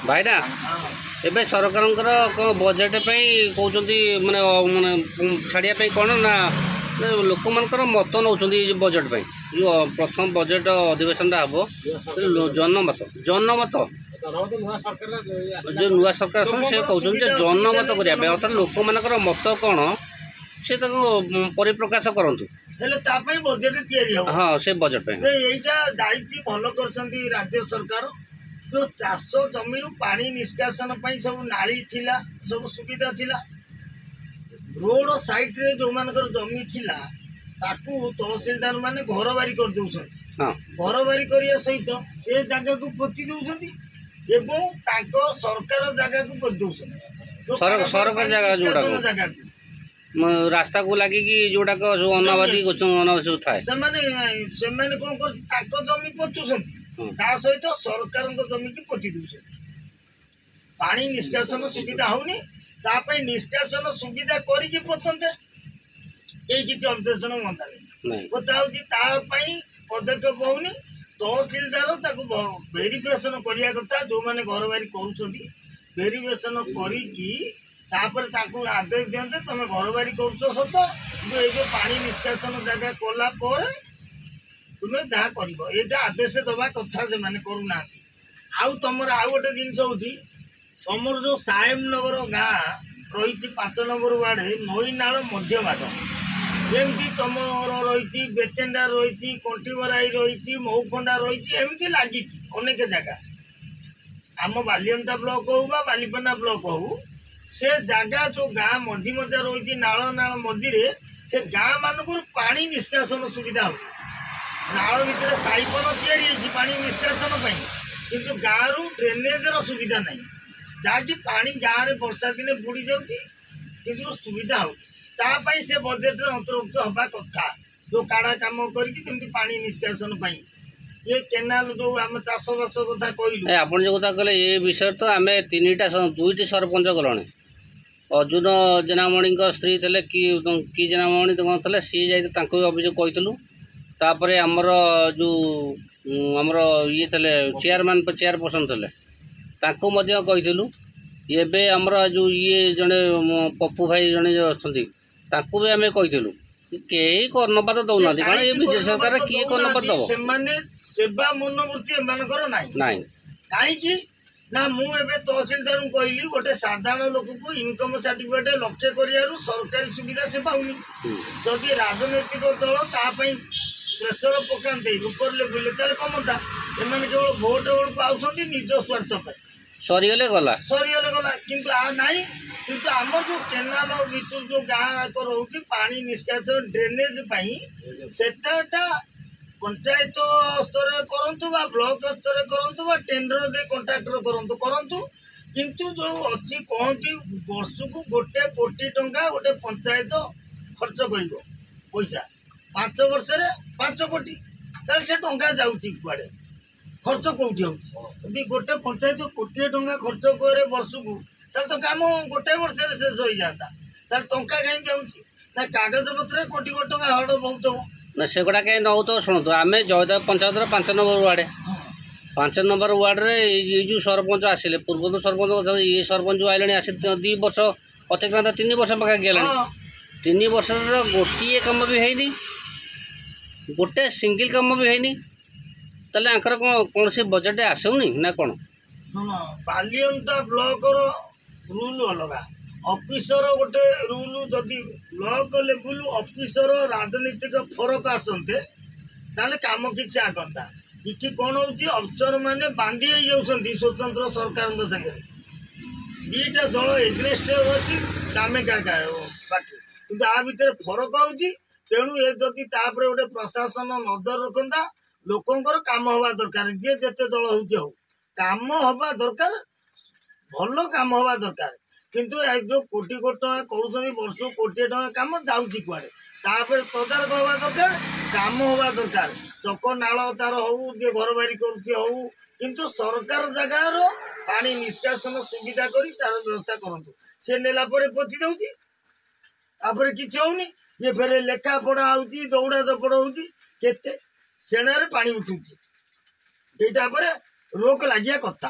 भाईना एबे सरकारंकर बजेट कहते माने माने छाड़िया कौन ना लोक मानकर मत नौ बजेट जो प्रथम बजेट अधिवेशन हम जनमत जनमत जो नुआ सरकार से कहते जनमत करने अर्थात लोक मानकर मत कौन से परिप्रकाश करतु हाँ से बजेट भल कर राज्य सरकार जो चाष जमी पानी निष्कासन सब नाली थिला सब सुविधा थिला रोड साइड रे जो मानकर जमी थिला ताकू तहसीलदार माने घर बारी कर दउछन घर बारी करिया सहित से जगह को पोती दउछन एवं ताको सरकार जगह को पोती दउछन सरकार जगह रास्ता को लगी कि जोटा को जो अनाबादी अनाबादी थाए से माने कोन कर ताको जमी पोतुछन ता सहित सरकार जमी की पोती दउछन पानी निष्कासन सुविधा होनी तापई निष्कासन सुविधा करिकी पोतन्ते ए किछि ऑब्जेक्शन मनता नहीं बता होची तापई पदक्षेप होनी तहसीलदार ताको वेरिफिकेशन करिया कथा जो माने घर बारी करूछंती वेरिफिकेशन करिकी तापर ताको आदेश दियंते तमे घर बारी करूछ सत जो ए जो पानी निष्कासन जगह कोला पर तुमे जहाँ करिवो एटा आदेश दबा कथा से माने करू नाती आउ तमर आउ गोटे जिंस होची तमर जो सायम नगर गाँ रही 5 नंबर वार्ड नईनाल मध्य भाग जमी तुम रही बेतेंडा रही कंठीबराई रही मऊफंडा रही एमती लगी अनेक जगह आम बालियंता ब्लॉक हो बालीपना ब्लॉक हो से जगह जो गाँ मझी मजा रही नाल नाल मझीरे से गाँ मानक पानी निष्कासन सुविधा हो नाल भितर साइपन या निष्कासन किंतु गाँव रु ड्रेनेजर सुविधा नहीं जहाँकि पानी गाँव में वर्षा दिन बुड़ी जाऊँगी कि सुविधा होपाई से बजेट अंतर्भुक्त हवा कथा जो काड़ा कम करके पानी निष्कासन ये केनाल जो आम चाष बास कथा कहलु आप जो कथा कहले ये विषय तो आम दुईटी सरपंच गलानी अर्जुन जेनामणि स्त्री थे कि जेनामणि कौन थे सी जा अभियोग कहलु आमर जो आमर ये थे चेयरमैन चेयरपर्सन थे ताको मध्य कहिलु एबे हमर जो ये जने पप्पू भाई जने जो अछंती ताको भी हमें कहिलु केही कर्णपात दउना कारण ए विजय सरकार की कर्णपात दबो से माने सेवा मनोवृत्ति मानकर नाही काई की ना मु एबे तहसीलदार कहली गोटे साधारण लोक को इनकम सर्टिफिकेट लक्ष्य करियारु सरकारी सुविधा से पाउनी जदि राजनैतिक दल ता पई प्रेशर पकांते ऊपर लेवल ताले कमता एमाने केवल वोट वोट पाउछंती निज स्वार्थ पे सरीगले गला किंतु आ नहीं किंतु आमर जो केनाल भीतर जो गाँव को रोचे पानी निष्कासन ड्रेनेज सेटा पंचायत स्तर करंतु बा ब्लॉक स्तर करंतु बा टेंडर दे कॉन्ट्रैक्टर करंतु किंतु जो अच्छी कहती वर्ष को 1 कोटी टंका गोटे पंचायत खर्च करिवो पैसा 5 वर्ष रे 5 कोटी ताले से टंका जाउची कुआडे खर्च कौटी होती गोटे पंचायत 1 कोटी टंका खर्च करे वर्ष को तो काम गोटे वर्ष शेष हो जाता टंका कहीं जाऊँगी ना कागज पत्र कोटी कोटी टंका हड़ बहुत हम ना से गुड़ा कहीं नौ तो शुणु आम Jaidev panchayat 5 number ward 5 number ward रे ये जो सरपंच आसिले पूर्व तो सरपंच ये सरपंच जो आइले आसी 2 वर्ष अतिक्रांत 3 वर्ष पाखा गला 3 वर्ष गोटे कम भी है गोटे सिंगल कम भी है ताले आंकर कौन से बजेट आसुनी ना कौन शुण बालियंता ब्लॉक रूल अलग ऑफिसर गोटे रूल जदि ब्लॉक लेवल ऑफिसर राजनीतिक फरक आसते ताले काम किसी आगता इति कौन होची अफसर माने बांधी जाउछंती स्वतंत्र सरकार संगे दीटा दल एग्रेस्ट होची कामे का बाकी किंतु आ भीतर फरक होची तेणु ए जदि तापरे गोटे प्रशासन नजर रखंता लोकंकर काम हवा दरकार जे जेते दल होची हो काम हवा दरकार भल काम हवा दरकार किंतु जो कोटी कोटी टका कहते वर्ष कोटी टका काम जाऊँगी कुआड़े तापर तदारक हवा दरकार काम हवा दरकार चक नाल तार हो जे घर बारी करुचे हो किंतु सरकार जगार पानी निष्कासन सुविधा करी तार व्यवस्था करंतु से नेला परे पोती दउची तापर किछि होउनी ये फेरे लेखा पढ़ा होउची दौड़ा दपड़ होउची केते सेणारे पानी उठुची एटा परे रोक लागिया कथा।